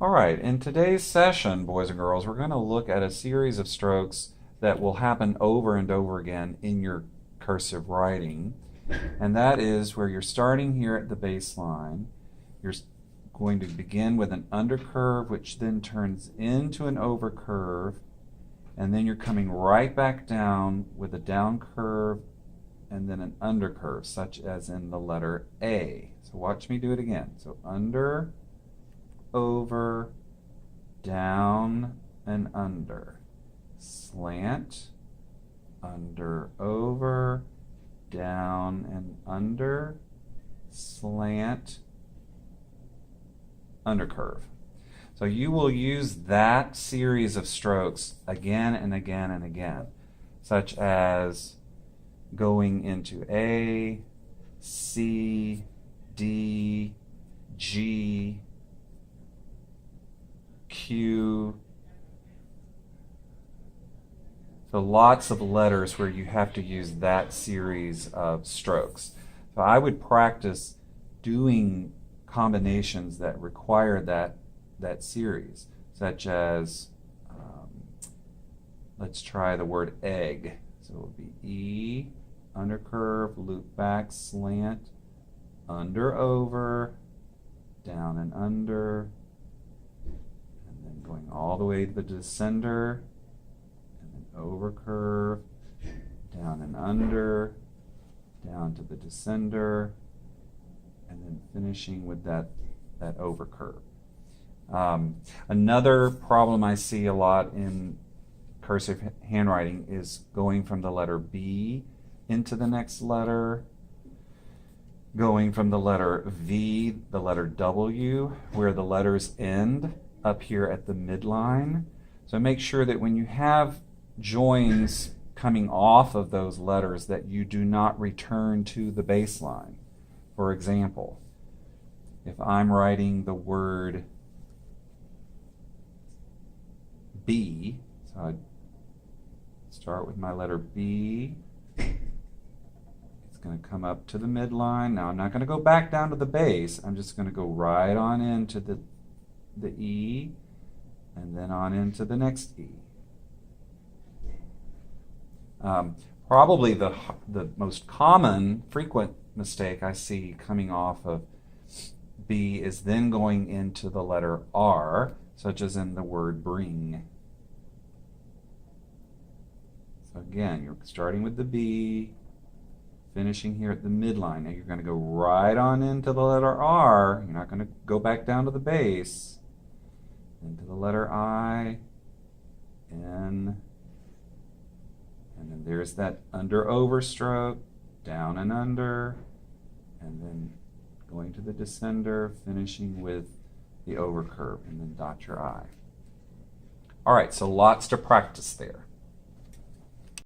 All right, in today's session, boys and girls, we're going to look at a series of strokes that will happen over and over again in your cursive writing. And that is where you're starting here at the baseline. You're going to begin with an undercurve, which then turns into an overcurve. And then you're coming right back down with a down curve and then an undercurve, such as in the letter A. So watch me do it again. So under, over, down, and under. Slant, under, over, down, and under, slant, undercurve. So you will use that series of strokes again and again and again, such as going into A, C, D, G, Q. So lots of letters where you have to use that series of strokes. So I would practice doing combinations that require that series, such as, let's try the word egg. So it will be E, undercurve, loop back, slant, under, over, down and under, and then going all the way to the descender, and then over curve, down and under, down to the descender, and then finishing with that over curve. Another problem I see a lot in cursive handwriting is going from the letter B into the next letter, going from the letter V, the letter W, where the letters end up here at the midline. So make sure that when you have joins coming off of those letters that you do not return to the baseline. For example, if I'm writing the word B, so I'd start with my letter B. It's going to come up to the midline. Now I'm not going to go back down to the base. I'm just going to go right on into the E and then on into the next E. Probably the most common, frequent mistake I see coming off of B is then going into the letter R, such as in the word bring. So again, you're starting with the B, finishing here at the midline. Now you're going to go right on into the letter R. You're not going to go back down to the base. Into the letter I, N, and then there's that under over stroke, down and under, and then going to the descender, finishing with the over curve, and then dot your I. All right, so lots to practice there.